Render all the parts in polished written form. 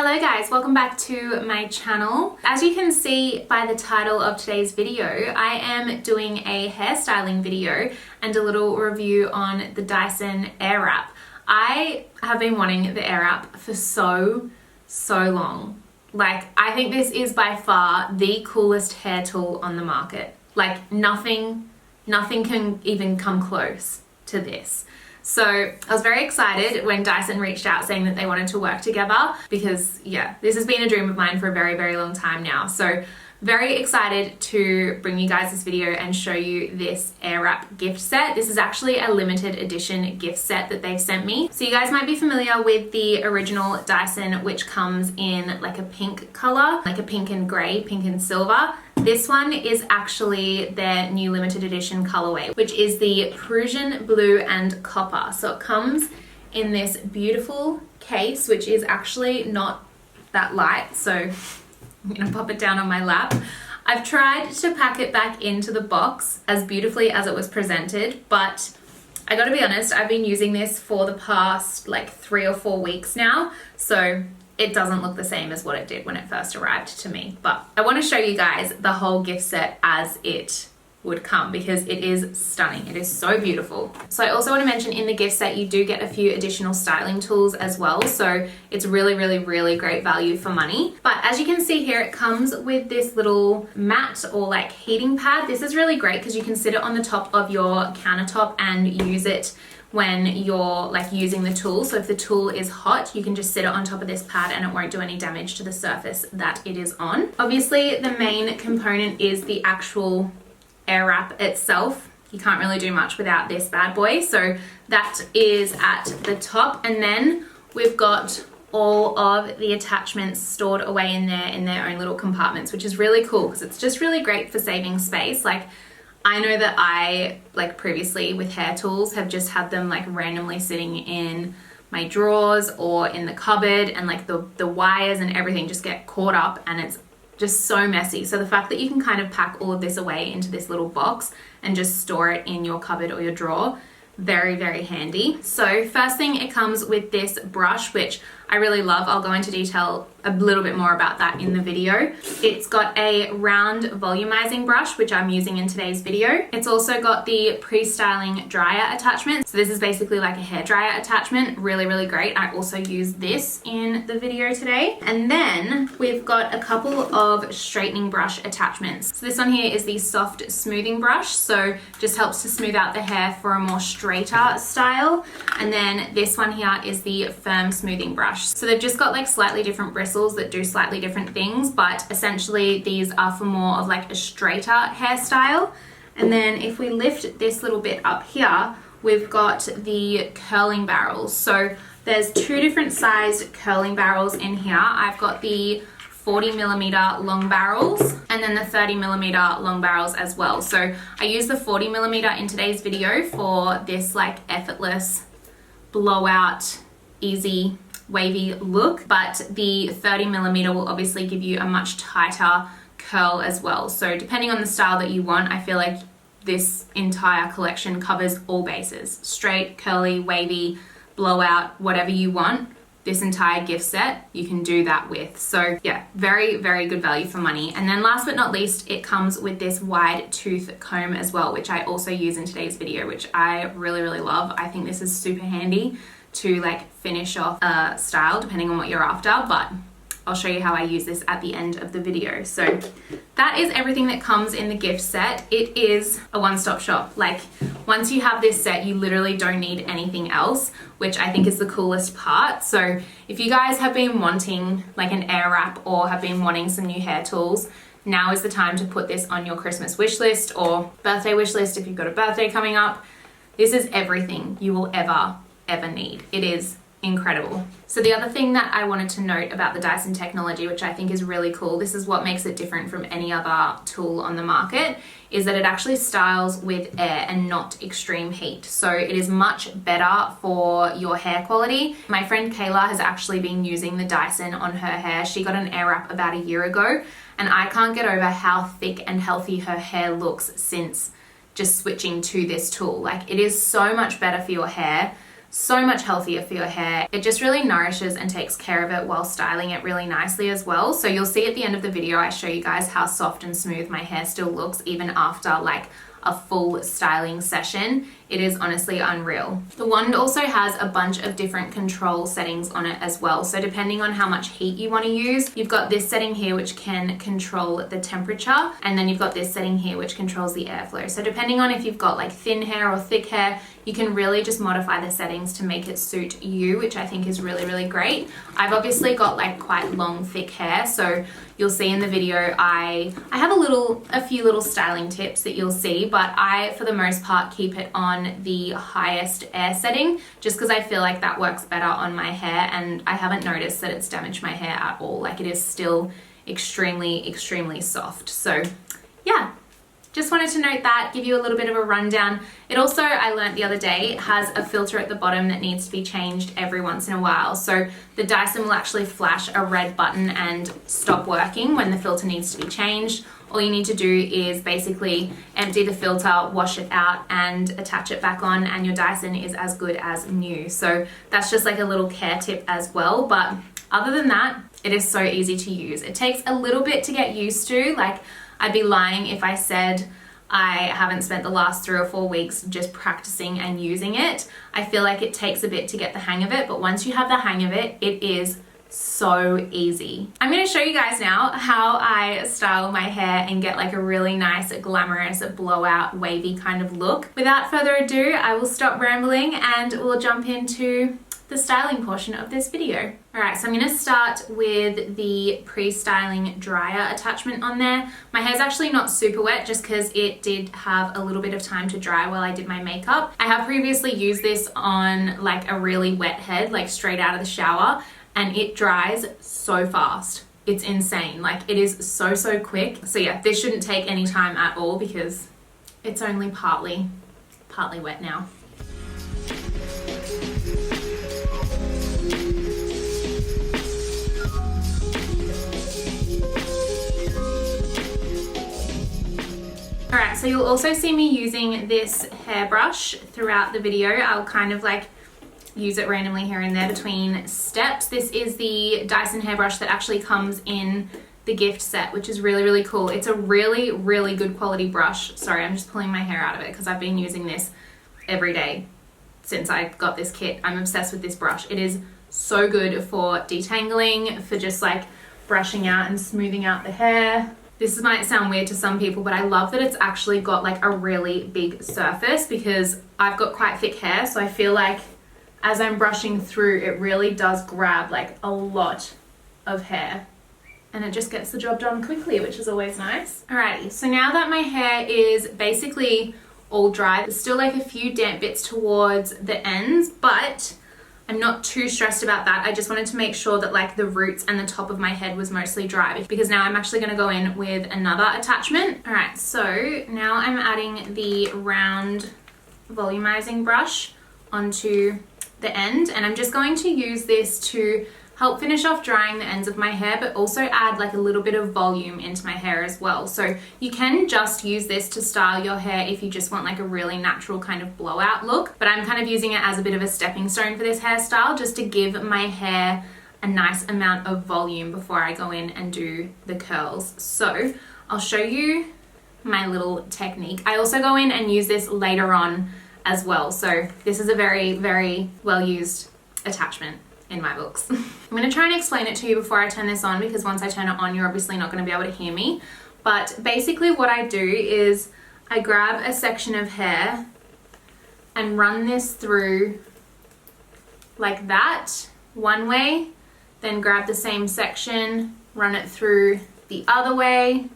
Hello guys, welcome back to my channel. As you can see by the title of today's video, I am doing a hairstyling video and a little review on the Dyson Airwrap. I have been wanting the Airwrap for so long. Like, I think this is by far the coolest hair tool on the market. Like, nothing can even come close to this. So I was very excited when Dyson reached out saying that they wanted to work together because yeah, this has been a dream of mine for a very long time now. So very excited to bring you guys this video and show you this Airwrap gift set. This is actually a limited edition gift set that they've sent me. So you guys might be familiar with the original Dyson, which comes in like a pink color, like a pink and gray, pink and silver. This one is actually their new limited edition colorway, which is the Prussian blue and copper. So it comes in this beautiful case, which is actually not that light. So I'm gonna pop it down on my lap. I've tried to pack it back into the box as beautifully as it was presented, but I gotta be honest, I've been using this for the past like 3 or 4 weeks now. So it doesn't look the same as what it did when it first arrived to me. But I want to show you guys the whole gift set as it would come because it is stunning. It is so beautiful. So I also want to mention in the gift set you do get a few additional styling tools as well. So it's really great value for money. But as you can see here, it comes with this little mat or like heating pad. This is really great because you can sit it on the top of your countertop and use it when you're like using the tool. So if the tool is hot, you can just sit it on top of this pad and it won't do any damage to the surface that it is on. Obviously, the main component is the actual Airwrap itself. You can't really do much without this bad boy. So that is at the top. And then we've got all of the attachments stored away in there in their own little compartments, which is really cool because it's just really great for saving space. Like, I know that I, like previously with hair tools, have just had them like randomly sitting in my drawers or in the cupboard, and like the wires and everything just get caught up and it's just so messy. So the fact that you can kind of pack all of this away into this little box and just store it in your cupboard or your drawer, very handy. So first thing, it comes with this brush, which I really love. I'll go into detail a little bit more about that in the video. It's got a round volumizing brush, which I'm using in today's video. It's also got the pre-styling dryer attachment. So this is basically like a hair dryer attachment. Really great. I also use this in the video today. And then we've got a couple of straightening brush attachments. So this one here is the soft smoothing brush. So just helps to smooth out the hair for a more straighter style. And then this one here is the firm smoothing brush. So they've just got like slightly different bristles that do slightly different things, but essentially these are for more of like a straighter hairstyle. And then if we lift this little bit up here, we've got the curling barrels. So there's 2 different sized curling barrels in here. I've got the 40mm long barrels and then the 30mm long barrels as well. So I use the 40mm in today's video for this like effortless blowout, easy wavy look, but the 30mm will obviously give you a much tighter curl as well. So depending on the style that you want, I feel like this entire collection covers all bases: straight, curly, wavy, blowout, whatever you want. This entire gift set you can do that with. So yeah, very good value for money. And then last but not least, it comes with this wide tooth comb as well, which I also use in today's video, which I really love. I think this is super handy to like finish off a style depending on what you're after, but I'll show you how I use this at the end of the video. So that is everything that comes in the gift set. It is a one-stop shop. Like, once you have this set, you literally don't need anything else, which I think is the coolest part. So if you guys have been wanting like an Airwrap or have been wanting some new hair tools, now is the time to put this on your Christmas wish list or birthday wish list if you've got a birthday coming up. This is everything you will ever need. It is incredible. So the other thing that I wanted to note about the Dyson Technology, which I think is really cool, this is what makes it different from any other tool on the market, is that it actually styles with air and not extreme heat. So it is much better for your hair quality. My friend Kayla has actually been using the Dyson on her hair. She got an Airwrap about a year ago, and I can't get over how thick and healthy her hair looks since just switching to this tool. Like, it is so much better for your hair. so much healthier for your hair. It just really nourishes and takes care of it while styling it really nicely as well. So you'll see at the end of the video, I show you guys how soft and smooth my hair still looks even after like a full styling session. It is honestly unreal. The wand also has a bunch of different control settings on it as well. So depending on how much heat you want to use, you've got this setting here which can control the temperature, and then you've got this setting here which controls the airflow. So depending on if you've got like thin hair or thick hair, you can really just modify the settings to make it suit you, which I think is really, really great. I've obviously got like quite long, thick hair, so you'll see in the video I have a few little styling tips that you'll see, but I, for the most part, keep it on the highest air setting just because I feel like that works better on my hair, and I haven't noticed that it's damaged my hair at all. Like, it is still extremely, extremely soft. So yeah, just wanted to note that, give you a little bit of a rundown. It also, I learned the other day, has a filter at the bottom that needs to be changed every once in a while. So the Dyson will actually flash a red button and stop working when the filter needs to be changed. All you need to do is basically empty the filter, wash it out, and attach it back on, and your Dyson is as good as new. So that's just like a little care tip as well. But other than that, it is so easy to use. It takes a little bit to get used to. Like, I'd be lying if I said I haven't spent the last 3 or 4 weeks just practicing and using it. I feel like it takes a bit to get the hang of it, but once you have the hang of it, it is so easy. I'm going to show you guys now how I style my hair and get like a really nice, glamorous, blowout, wavy kind of look. Without further ado, I will stop rambling and we'll jump into the styling portion of this video. Alright, so I'm going to start with the pre-styling dryer attachment on there. My hair's actually not super wet just because it did have a little bit of time to dry while I did my makeup. I have previously used this on like a really wet head, like straight out of the shower, and it dries so fast. It's insane. Like, it is so, so quick. So yeah, this shouldn't take any time at all because it's only partly wet now. Alright, so you'll also see me using this hairbrush throughout the video. I'll kind of like use it randomly here and there between steps. This is the Dyson hairbrush that actually comes in the gift set, which is really, really cool. It's a really, really good quality brush. Sorry, I'm just pulling my hair out of it because I've been using this every day since I got this kit. I'm obsessed with this brush. It is so good for detangling, for just like brushing out and smoothing out the hair. This might sound weird to some people, but I love that it's actually got like a really big surface because I've got quite thick hair, so I feel like as I'm brushing through, it really does grab like a lot of hair and it just gets the job done quickly, which is always nice. Alrighty, so now that my hair is basically all dry, there's still like a few damp bits towards the ends, but I'm not too stressed about that. I just wanted to make sure that like the roots and the top of my head was mostly dry because now I'm actually going to go in with another attachment. All right, so now I'm adding the round volumizing brush onto the end, and I'm just going to use this to help finish off drying the ends of my hair, but also add like a little bit of volume into my hair as well. So you can just use this to style your hair if you just want like a really natural kind of blowout look, but I'm kind of using it as a bit of a stepping stone for this hairstyle just to give my hair a nice amount of volume before I go in and do the curls. So I'll show you my little technique. I also go in and use this later on as well. So this is a very, very well used attachment in my books. I'm going to try and explain it to you before I turn this on because once I turn it on, you're obviously not going to be able to hear me. But basically what I do is I grab a section of hair and run this through like that one way, then grab the same section, run it through the other way.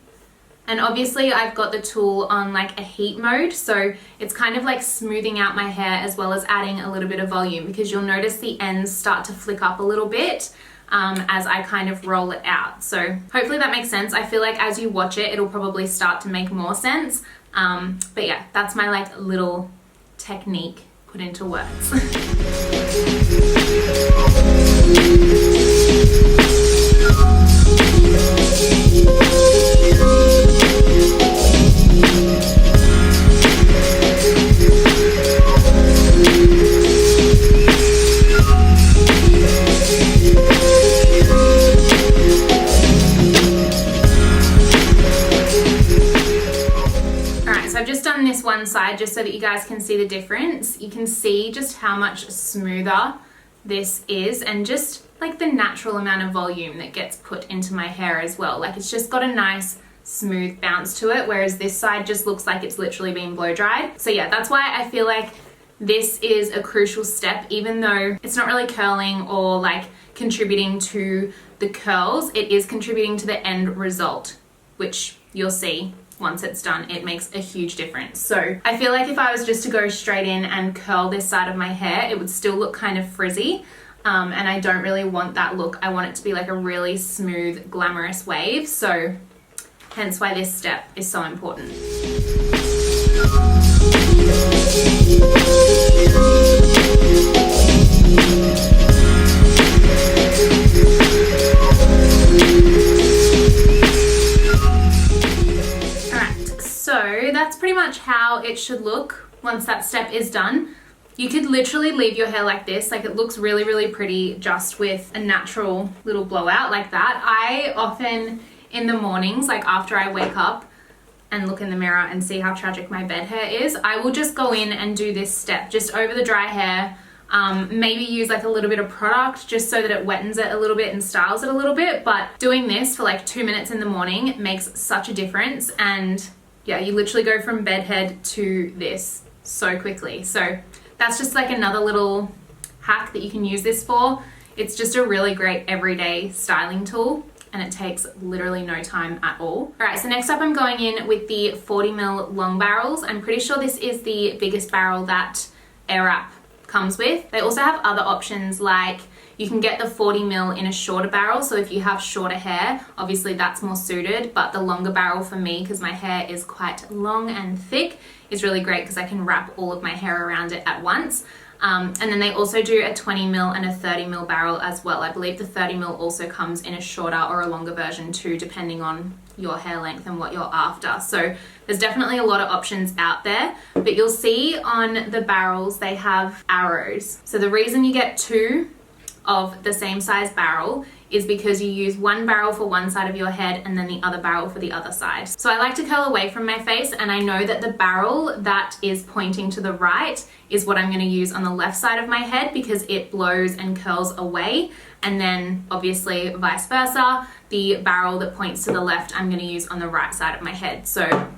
And obviously I've got the tool on like a heat mode, so it's kind of like smoothing out my hair as well as adding a little bit of volume because you'll notice the ends start to flick up a little bit as I kind of roll it out. So hopefully that makes sense. I feel like as you watch it, it'll probably start to make more sense. But yeah, that's my like little technique put into words. side just so that you guys can see the difference. You can see just how much smoother this is, and just like the natural amount of volume that gets put into my hair as well. Like it's just got a nice smooth bounce to it, whereas this side just looks like it's literally been blow dried. So yeah, that's why I feel like this is a crucial step. Even though it's not really curling or like contributing to the curls, it is contributing to the end result, which you'll see once it's done. It makes a huge difference. So I feel like if I was just to go straight in and curl this side of my hair, it would still look kind of frizzy. And I don't really want that look. I want it to be like a really smooth, glamorous wave. So hence why this step is so important. So that's pretty much how it should look once that step is done. You could literally leave your hair like this. Like it looks really, really pretty just with a natural little blowout like that. I often in the mornings, like after I wake up and look in the mirror and see how tragic my bed hair is, I will just go in and do this step just over the dry hair. Maybe use like a little bit of product just so that it wettens it a little bit and styles it a little bit. But doing this for like 2 minutes in the morning makes such a difference. And yeah, you literally go from bedhead to this so quickly. So that's just like another little hack that you can use this for. It's just a really great everyday styling tool, and it takes literally no time at all. All right, so next up I'm going in with the 40mm long barrels. I'm pretty sure this is the biggest barrel that Airwrap comes with. They also have other options, like you can get the 40mm in a shorter barrel. So if you have shorter hair, obviously that's more suited, but the longer barrel for me, because my hair is quite long and thick, is really great because I can wrap all of my hair around it at once. And then they also do a 20mm and a 30mm barrel as well. I believe the 30mm also comes in a shorter or a longer version too, depending on your hair length and what you're after. So there's definitely a lot of options out there, but you'll see on the barrels they have arrows. So the reason you get two of the same size barrel is because you use one barrel for one side of your head and then the other barrel for the other side. So I like to curl away from my face, and I know that the barrel that is pointing to the right is what I'm going to use on the left side of my head because it blows and curls away. And then obviously vice versa, the barrel that points to the left I'm going to use on the right side of my head. So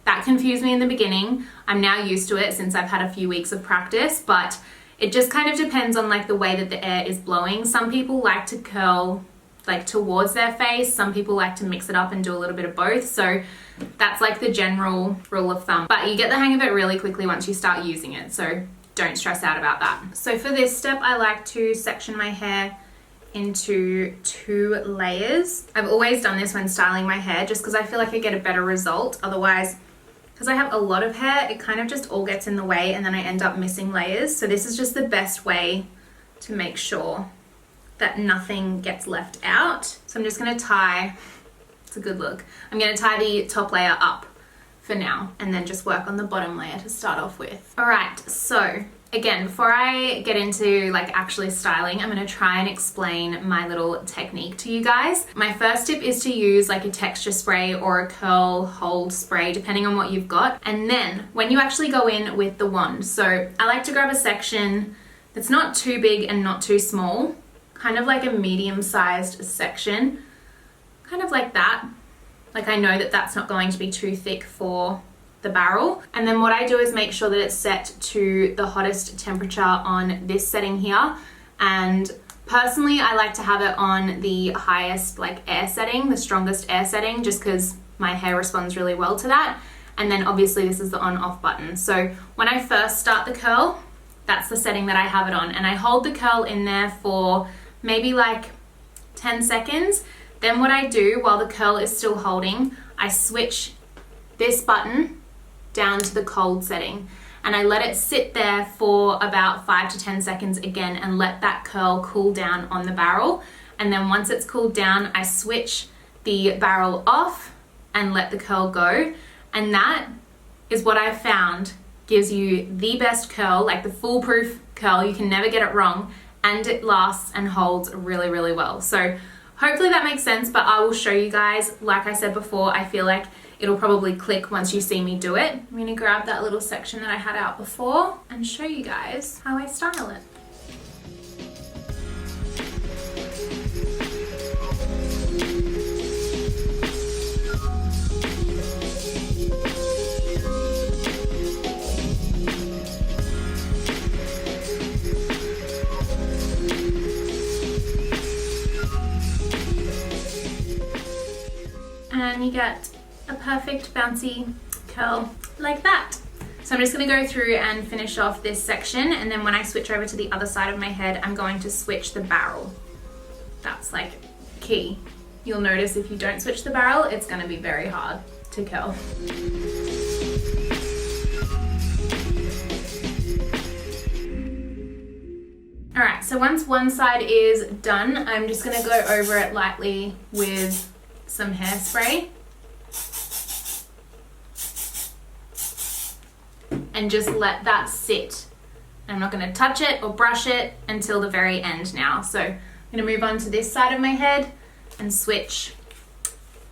that confused me in the beginning. I'm now used to it since I've had a few weeks of practice, but it just kind of depends on like the way that the air is blowing. Some people like to curl like towards their face. Some people like to mix it up and do a little bit of both. So that's like the general rule of thumb. But you get the hang of it really quickly once you start using it. So don't stress out about that. So for this step, I like to section my hair into 2 layers. I've always done this when styling my hair just because I feel like I get a better result. Otherwise, because I have a lot of hair, it kind of just all gets in the way and then I end up missing layers. So this is just the best way to make sure that nothing gets left out. So I'm just gonna tie, it's a good look. I'm gonna tie the top layer up for now and then just work on the bottom layer to start off with. All right, so again, before I get into like actually styling, I'm gonna try and explain my little technique to you guys. My first tip is to use like a texture spray or a curl hold spray, depending on what you've got. And then when you actually go in with the wand, so I like to grab a section that's not too big and not too small, kind of like a medium-sized section, kind of like that. Like I know that that's not going to be too thick for the barrel. And then what I do is make sure that it's set to the hottest temperature on this setting here. And personally, I like to have it on the highest like air setting, the strongest air setting, just because my hair responds really well to that. And then obviously this is the on off button. So when I first start the curl, that's the setting that I have it on. And I hold the curl in there for maybe like 10 seconds. Then what I do while the curl is still holding, I switch this button down to the cold setting and I let it sit there for about 5 to 10 seconds again and let that curl cool down on the barrel. And then once it's cooled down, I switch the barrel off and let the curl go. And that is what I've found gives you the best curl, like the foolproof curl. You can never get it wrong, and it lasts and holds really, really well. So Hopefully that makes sense, but I will show you guys. Like I said before, I feel like it'll probably click once you see me do it. I'm gonna grab that little section that I had out before and show you guys how I style it. And you get a perfect bouncy curl like that. So I'm just gonna go through and finish off this section, and then when I switch over to the other side of my head, I'm going to switch the barrel. That's like key. You'll notice if you don't switch the barrel, it's gonna be very hard to curl. All right, so once one side is done, I'm just gonna go over it lightly with some hairspray and just let that sit. I'm not going to touch it or brush it until the very end now. So I'm going to move on to this side of my head and switch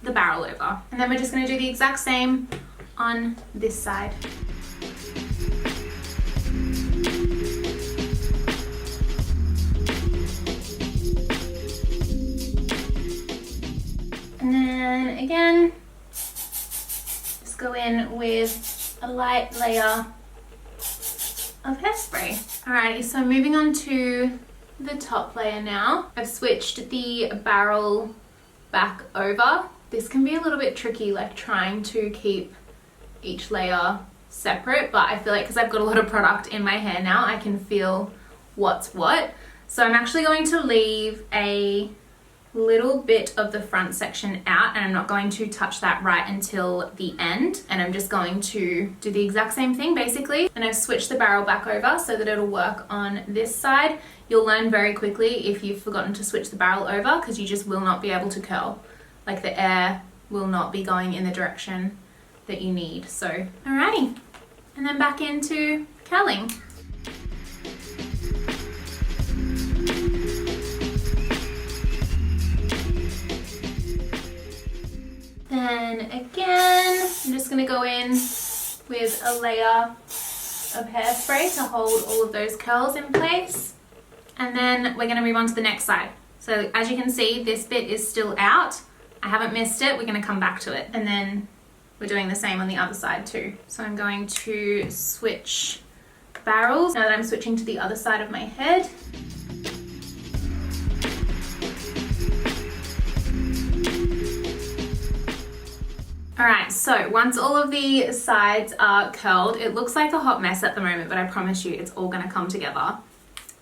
the barrel over, and then we're just going to do the exact same on this side. And then again, just go in with a light layer of hairspray. Alrighty, so moving on to the top layer now. I've switched the barrel back over. This can be a little bit tricky, like trying to keep each layer separate, but I feel like because I've got a lot of product in my hair now, I can feel what's what. So I'm actually going to leave a little bit of the front section out, and I'm not going to touch that right until the end, and I'm just going to do the exact same thing basically. And I've switched the barrel back over so that it'll work on this side. You'll learn very quickly if you've forgotten to switch the barrel over, because you just will not be able to curl. Like the air will not be going in the direction that you need. So alrighty, and then back into curling. Then again, I'm just going to go in with a layer of hairspray to hold all of those curls in place. And then we're going to move on to the next side. So as you can see, this bit is still out. I haven't missed it. We're going to come back to it. And then we're doing the same on the other side too. So I'm going to switch barrels now that I'm switching to the other side of my head. Alright, so once all of the sides are curled, it looks like a hot mess at the moment, but I promise you it's all going to come together.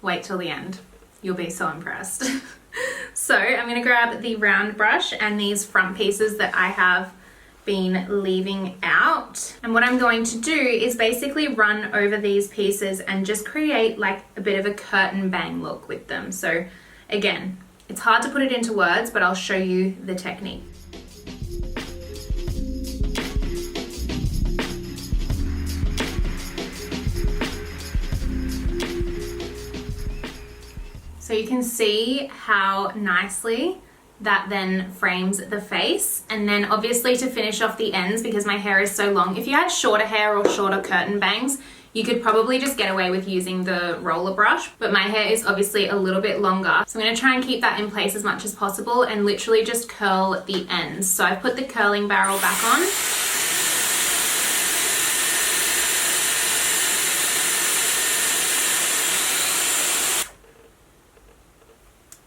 Wait till the end. You'll be so impressed. So I'm going to grab the round brush and these front pieces that I have been leaving out. And what I'm going to do is basically run over these pieces and just create like a bit of a curtain bang look with them. So again, it's hard to put it into words, but I'll show you the technique. So you can see how nicely that then frames the face. And then obviously to finish off the ends, because my hair is so long, if you had shorter hair or shorter curtain bangs, you could probably just get away with using the roller brush, but my hair is obviously a little bit longer. So I'm gonna try and keep that in place as much as possible and literally just curl the ends. So I've put the curling barrel back on.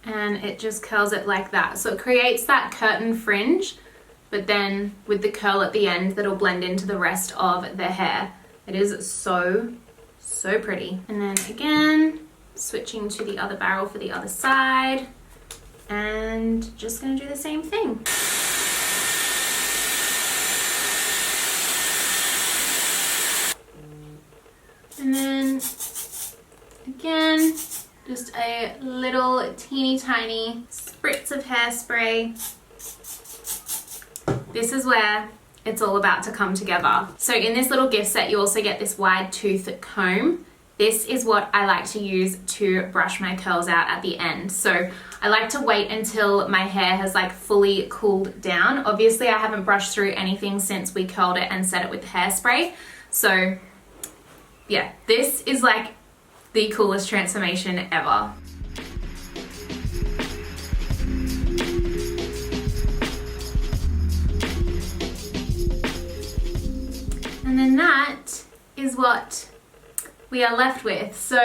And it just curls it like that. So it creates that curtain fringe, but then with the curl at the end that'll blend into the rest of the hair. It is so, so pretty. And then again, switching to the other barrel for the other side, and just gonna do the same thing. And then again, just a little teeny tiny spritz of hairspray. This is where it's all about to come together. So in this little gift set, you also get this wide tooth comb. this is what I like to use to brush my curls out at the end. So I like to wait until my hair has like fully cooled down. Obviously I haven't brushed through anything since we curled it and set it with hairspray. So yeah, this is like the coolest transformation ever. And then that is what we are left with. So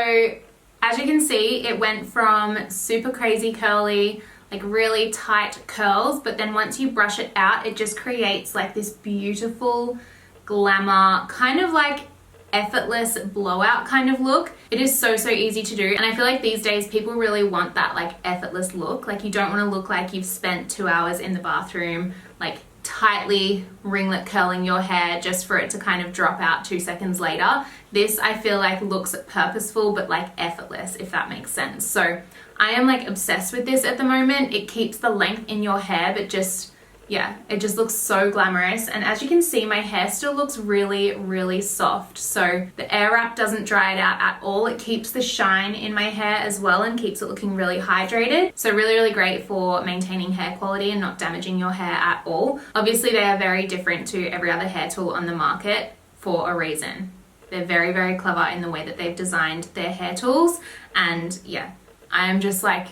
as you can see, it went from super crazy curly, like really tight curls, but then once you brush it out, it just creates like this beautiful glamour, kind of like effortless blowout kind of look. It is so easy to do, and I feel like these days people really want that like effortless look. Like you don't want to look like you've spent 2 hours in the bathroom like tightly ringlet curling your hair just for it to kind of drop out 2 seconds later. This I feel like looks purposeful but like effortless, if that makes sense. So I am like obsessed with this at the moment. It keeps the length in your hair, but just, yeah, it just looks so glamorous. And as you can see, my hair still looks really soft. So the Airwrap doesn't dry it out at all. It keeps the shine in my hair as well and keeps it looking really hydrated. So really great for maintaining hair quality and not damaging your hair at all. Obviously they are very different to every other hair tool on the market for a reason. They're very clever in the way that they've designed their hair tools. And yeah, I am just like,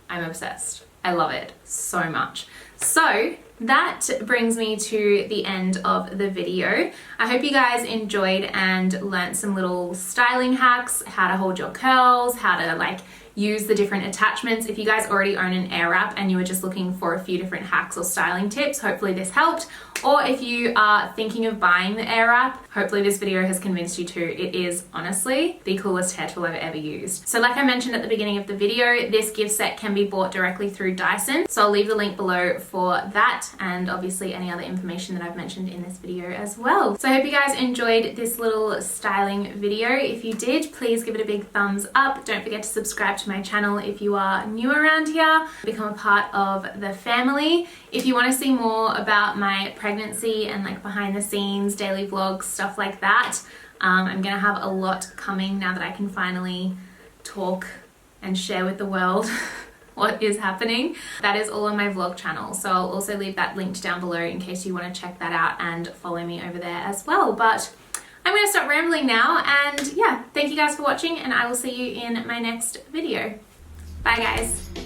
I'm obsessed. I love it so much. So that brings me to the end of the video. I hope you guys enjoyed and learnt some little styling hacks, how to hold your curls, how to like use the different attachments. If you guys already own an Airwrap and you were just looking for a few different hacks or styling tips, hopefully this helped. Or if you are thinking of buying the Airwrap, hopefully this video has convinced you to. It is honestly the coolest hair tool I've ever used. So like I mentioned at the beginning of the video, this gift set can be bought directly through Dyson. So I'll leave the link below for that, and obviously any other information that I've mentioned in this video as well. So I hope you guys enjoyed this little styling video. If you did, please give it a big thumbs up. Don't forget to subscribe to my channel if you are new around here. Become a part of the family. If you want to see more about my pregnancy and like behind the scenes, daily vlogs, stuff like that, I'm gonna have a lot coming now that I can finally talk and share with the world what is happening. That is all on my vlog channel. So I'll also leave that linked down below in case you want to check that out and follow me over there as well. But I'm going to stop rambling now, and yeah, thank you guys for watching, and I will see you in my next video. Bye guys.